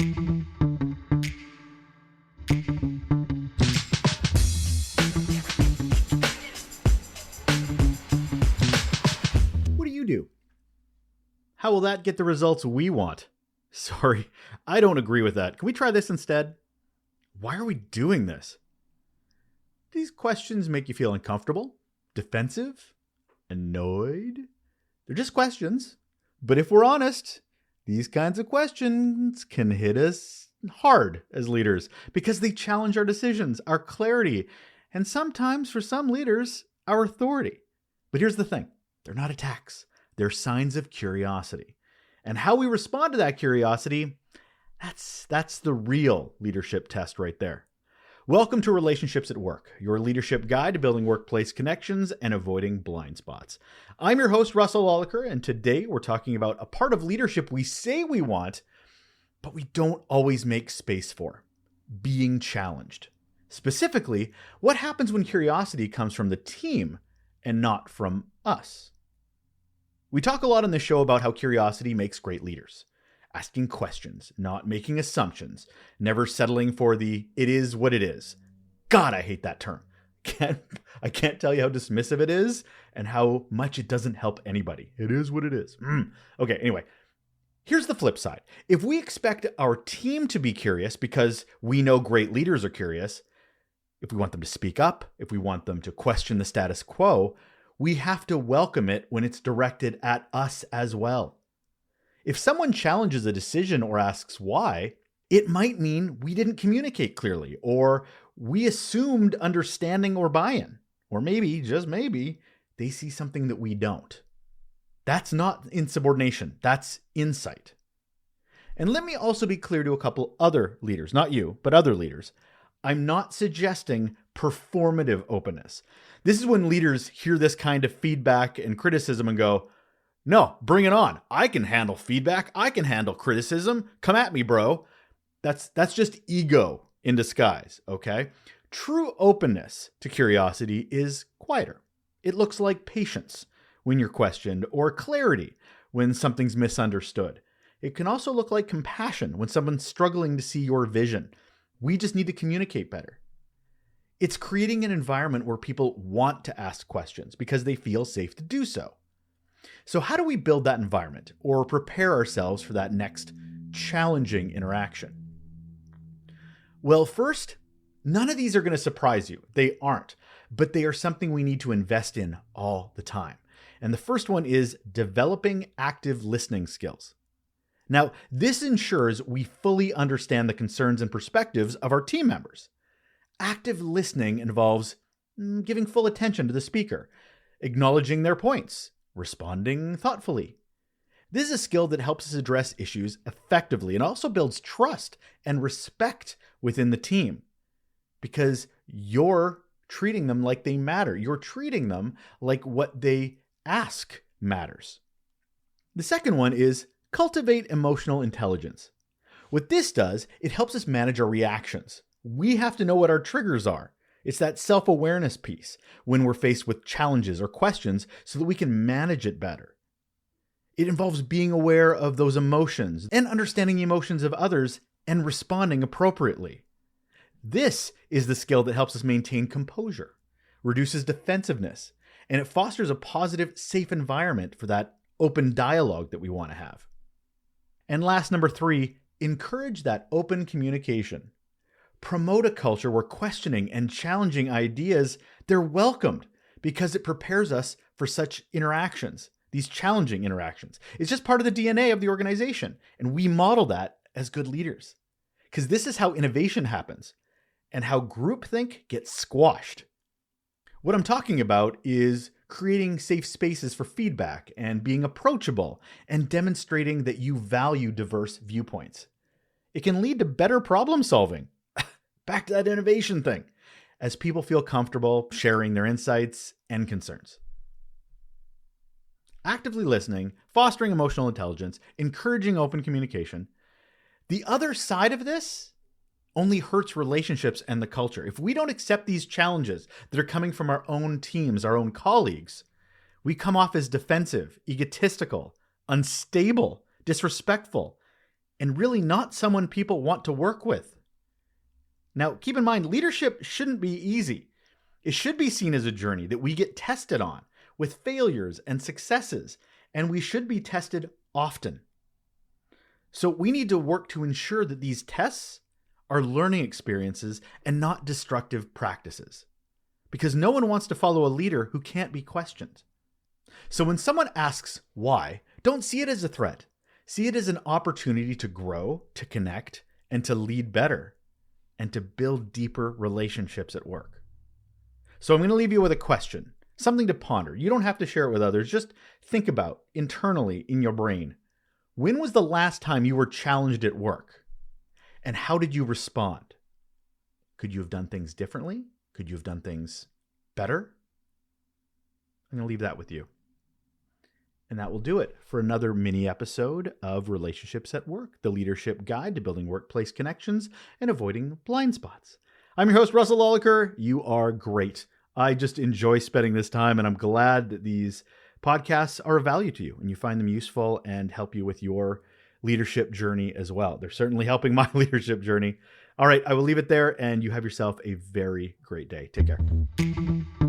What do you do? How will that get the results we want? Sorry, I don't agree with that. Can we try this instead? Why are we doing this? These questions make you feel uncomfortable, defensive, annoyed. They're just questions. But if we're honest, these kinds of questions can hit us hard as leaders because they challenge our decisions, our clarity, and sometimes, for some leaders, our authority. But here's the thing. They're not attacks. They're signs of curiosity. And how we respond to that curiosity, that's the real leadership test right there. Welcome to Relationships at Work, your leadership guide to building workplace connections and avoiding blind spots. I'm your host, Russel Lolacher, and today we're talking about a part of leadership we say we want, but we don't always make space for: being challenged. Specifically, what happens when curiosity comes from the team and not from us? We talk a lot on this show about how curiosity makes great leaders. Asking questions, not making assumptions, never settling for the "it is what it is." God, I hate that term. I can't tell you how dismissive it is and how much it doesn't help anybody. It is what it is. Okay, anyway, here's the flip side. If we expect our team to be curious because we know great leaders are curious, if we want them to speak up, if we want them to question the status quo, we have to welcome it when it's directed at us as well. If someone challenges a decision or asks why, it might mean we didn't communicate clearly, or we assumed understanding or buy-in, or maybe, just maybe, they see something that we don't. That's not insubordination, that's insight. And let me also be clear to a couple other leaders, not you, but other leaders. I'm not suggesting performative openness. This is when leaders hear this kind of feedback and criticism and go, "No, bring it on. I can handle feedback. I can handle criticism. Come at me, bro." That's just ego in disguise, okay? True openness to curiosity is quieter. It looks like patience when you're questioned, or clarity when something's misunderstood. It can also look like compassion when someone's struggling to see your vision. We just need to communicate better. It's creating an environment where people want to ask questions because they feel safe to do so. So how do we build that environment or prepare ourselves for that next challenging interaction? Well, first, none of these are going to surprise you. They aren't, but they are something we need to invest in all the time. And the first one is developing active listening skills. Now, this ensures we fully understand the concerns and perspectives of our team members. Active listening involves giving full attention to the speaker, acknowledging their points, responding thoughtfully. This is a skill that helps us address issues effectively and also builds trust and respect within the team because you're treating them like they matter. You're treating them like what they ask matters. The second one is cultivate emotional intelligence. What this does, it helps us manage our reactions. We have to know what our triggers are. It's that self-awareness piece when we're faced with challenges or questions so that we can manage it better. It involves being aware of those emotions and understanding the emotions of others and responding appropriately. This is the skill that helps us maintain composure, reduces defensiveness, and it fosters a positive, safe environment for that open dialogue that we want to have. And last, number 3, encourage that open communication. Promote a culture where questioning and challenging ideas, they're welcomed because it prepares us for such interactions, these challenging interactions. It's just part of the DNA of the organization, and we model that as good leaders because this is how innovation happens and how groupthink gets squashed. What I'm talking about is creating safe spaces for feedback and being approachable and demonstrating that you value diverse viewpoints. It can lead to better problem solving. Back to that innovation thing, as people feel comfortable sharing their insights and concerns. Actively listening, fostering emotional intelligence, encouraging open communication. The other side of this only hurts relationships and the culture. If we don't accept these challenges that are coming from our own teams, our own colleagues, we come off as defensive, egotistical, unstable, disrespectful, and really not someone people want to work with. Now, keep in mind, leadership shouldn't be easy. It should be seen as a journey that we get tested on with failures and successes, and we should be tested often. So we need to work to ensure that these tests are learning experiences and not destructive practices, because no one wants to follow a leader who can't be questioned. So when someone asks why, don't see it as a threat. See it as an opportunity to grow, to connect, and to lead better, and to build deeper relationships at work. So I'm going to leave you with a question, something to ponder. You don't have to share it with others. Just think about internally in your brain. When was the last time you were challenged at work? And how did you respond? Could you have done things differently? Could you have done things better? I'm going to leave that with you. And that will do it for another mini episode of Relationships at Work, the leadership guide to building workplace connections and avoiding blind spots. I'm your host, Russel Lolacher. You are great. I just enjoy spending this time, and I'm glad that these podcasts are of value to you and you find them useful and help you with your leadership journey as well. They're certainly helping my leadership journey. All right, I will leave it there, and you have yourself a very great day. Take care.